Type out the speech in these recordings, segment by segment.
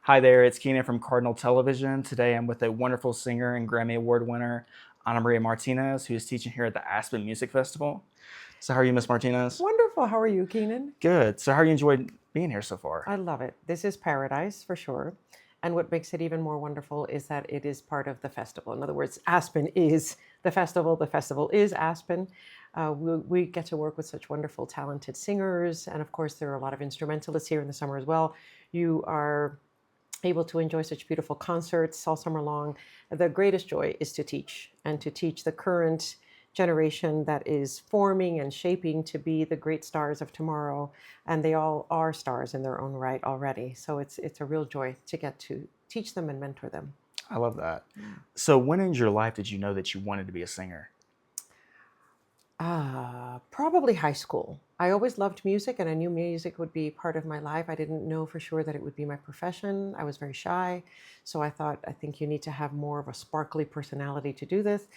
Hi there, it's Keenan from Cardinal Television. Today I'm with a wonderful singer and Grammy Award winner, Maria Martinez, who is teaching here at the Aspen Music Festival. So how are you, Miss Martinez? Wonderful. How are you, Keenan? Good. So how are you enjoyed being here so far? I love it. This is paradise for sure. And what makes it even more wonderful is that it is part of the festival. In other words, Aspen is the festival. The festival is Aspen. We get to work with such wonderful, talented singers. And of course, there are a lot of instrumentalists here in the summer as well. You are able to enjoy such beautiful concerts all summer long. The greatest joy is to teach and to teach the current generation that is forming and shaping to be the great stars of tomorrow. And they all are stars in their own right already. So it's a real joy to get to teach them and mentor them. I love that. So when in your life did you know that you wanted to be a singer? Probably high school. I always loved music and I knew music would be part of my life. I didn't know for sure that it would be my profession. I was very shy. So I think you need to have more of a sparkly personality to do this.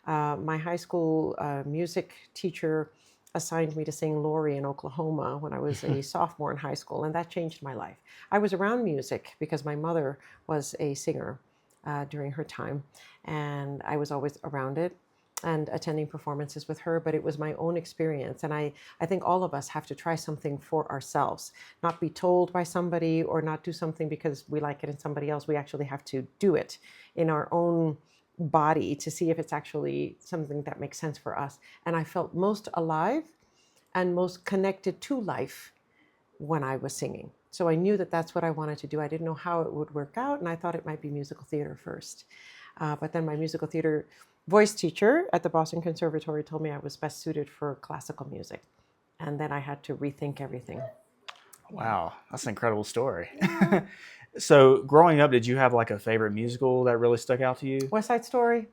My high school music teacher assigned me to sing Lori in Oklahoma when I was a sophomore in high school, and that changed my life. I was around music because my mother was a singer during her time, and I was always around it and attending performances with her, but it was my own experience. And I think all of us have to try something for ourselves, not be told by somebody or not do something because we like it in somebody else. We actually have to do it in our own body to see if it's actually something that makes sense for us. And I felt most alive and most connected to life when I was singing. So I knew that that's what I wanted to do. I didn't know how it would work out, and I thought it might be musical theater first. But then my musical theater voice teacher at the Boston Conservatory told me I was best suited for classical music. And then I had to rethink everything. Wow, that's an incredible story. So growing up, did you have like a favorite musical that really stuck out to you? West Side Story.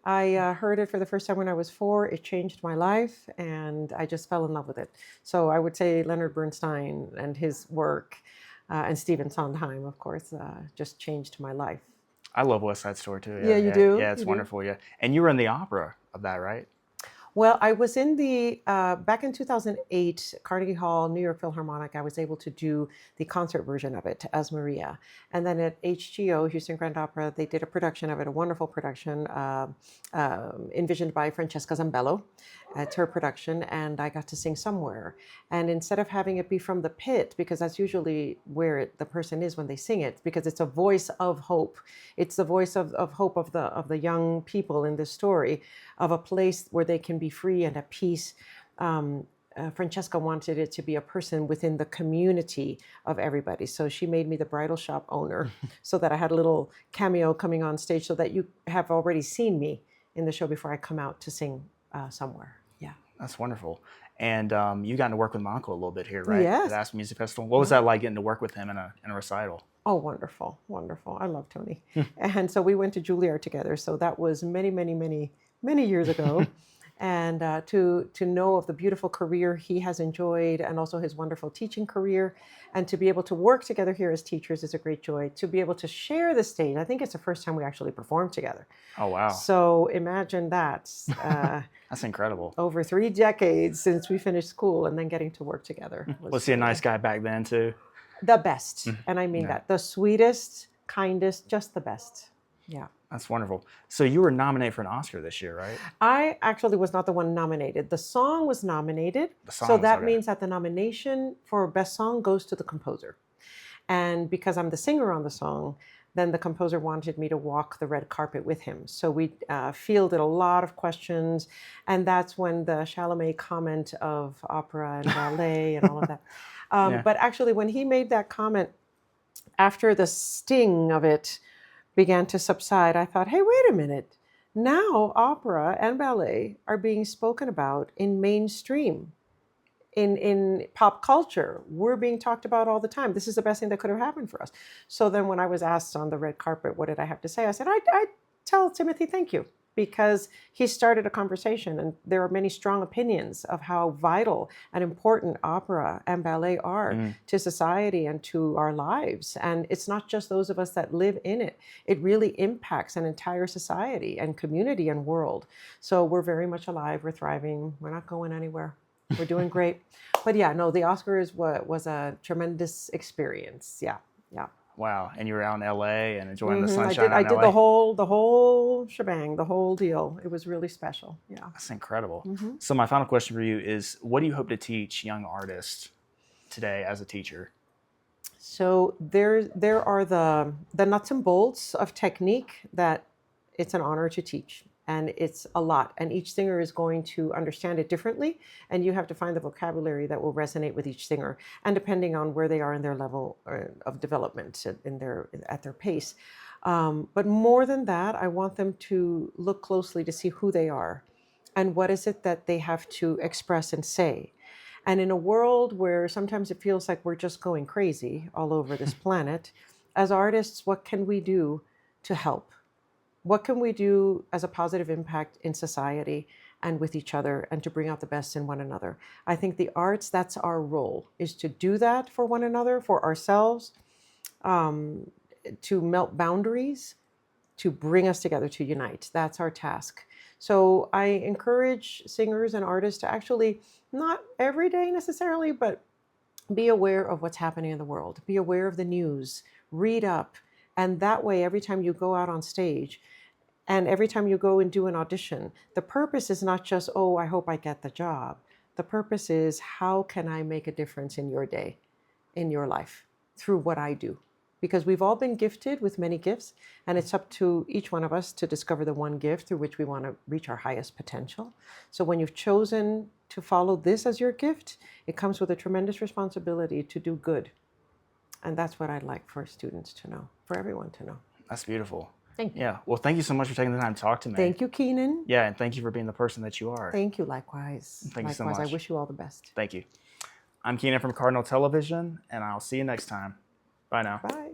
I heard it for the first time when I was 4. It changed my life, and I just fell in love with it. So I would say Leonard Bernstein and his work, and Stephen Sondheim, of course, just changed my life. I love West Side Story too. Yeah, Yeah, you yeah, do. yeah, it's You do. wonderful. Yeah, and you were in the opera of that, right? Well, I was in the, back in 2008, Carnegie Hall, New York Philharmonic, I was able to do the concert version of it as Maria. And then at HGO, Houston Grand Opera, they did a production of it, a wonderful production, envisioned by Francesca Zambello. It's her production, and I got to sing somewhere. And instead of having it be from the pit, because that's usually where the person is when they sing it, because it's a voice of hope. It's the voice of hope of the young people in this story, of a place where they can be free and at peace. Francesca wanted it to be a person within the community of everybody. So she made me the bridal shop owner so that I had a little cameo coming on stage so that you have already seen me in the show before I come out to sing somewhere. Yeah. That's wonderful. And you got to work with my uncle a little bit here, right? At Yes. Aspen Music Festival. What was that like getting to work with him in a recital? Oh, wonderful, wonderful. I love Tony. And so we went to Juilliard together. So that was many, many, many, many years ago. And to know of the beautiful career he has enjoyed and also his wonderful teaching career, and to be able to work together here as teachers is a great joy. To be able to share the stage, I think it's the first time we actually performed together. Oh, wow. So imagine that. That's incredible. Over 3 decades since we finished school and then getting to work together. Was he a nice guy back then too? The best. And I mean Yeah. that. The sweetest, kindest, just the best. Yeah. That's wonderful. So you were nominated for an Oscar this year, right? I actually was not the one nominated. The song was nominated. The song So was, that okay. means that the nomination for best song goes to the composer. And because I'm the singer on the song, then the composer wanted me to walk the red carpet with him. So we fielded a lot of questions. And that's when the Chalamet comment of opera and ballet and all of that. Yeah. But actually, when he made that comment, after the sting of it began to subside, I thought, hey, wait a minute. Now opera and ballet are being spoken about in mainstream, in pop culture. We're being talked about all the time. This is the best thing that could have happened for us. So then when I was asked on the red carpet, what did I have to say? I said, I tell Timothy thank you, because he started a conversation, and there are many strong opinions of how vital and important opera and ballet are to society and to our lives. And it's not just those of us that live in it. It really impacts an entire society and community and world. So we're very much alive. We're thriving. We're not going anywhere. We're doing great. But yeah, no, the Oscars was a tremendous experience. Yeah, yeah. Wow. And you were out in LA and enjoying the I sunshine did. I out in did LA? the whole shebang, the whole deal. It was really special. Yeah. That's incredible. hmm So my final question for you is, what do you hope to teach young artists today as a teacher? So there are the nuts and bolts of technique that it's an honor to teach. And it's a lot. And each singer is going to understand it differently. And you have to find the vocabulary that will resonate with each singer. And depending on where they are in their level of development, at their pace. But more than that, I want them to look closely to see who they are and what is it that they have to express and say. And in a world where sometimes it feels like we're just going crazy all over this planet, as artists, what can we do to help? What can we do as a positive impact in society and with each other and to bring out the best in one another? I think the arts, that's our role, is to do that for one another, for ourselves, to melt boundaries, to bring us together, to unite. That's our task. So I encourage singers and artists to actually, not every day necessarily, but be aware of what's happening in the world. Be aware of the news. Read up. And that way, every time you go out on stage and every time you go and do an audition, the purpose is not just, oh, I hope I get the job. The purpose is, how can I make a difference in your day, in your life, through what I do? Because we've all been gifted with many gifts, and it's up to each one of us to discover the one gift through which we want to reach our highest potential. So when you've chosen to follow this as your gift, it comes with a tremendous responsibility to do good. And that's what I'd like for students to know, for everyone to know. That's beautiful. Thank you. Yeah. Well, thank you so much for taking the time to talk to me. Thank you, Keenan. Yeah, and thank you for being the person that you are. Thank you, likewise. Thank you so Likewise, much. I wish you all the best. Thank you. I'm Keenan from Cardinal Television, and I'll see you next time. Bye now. Bye.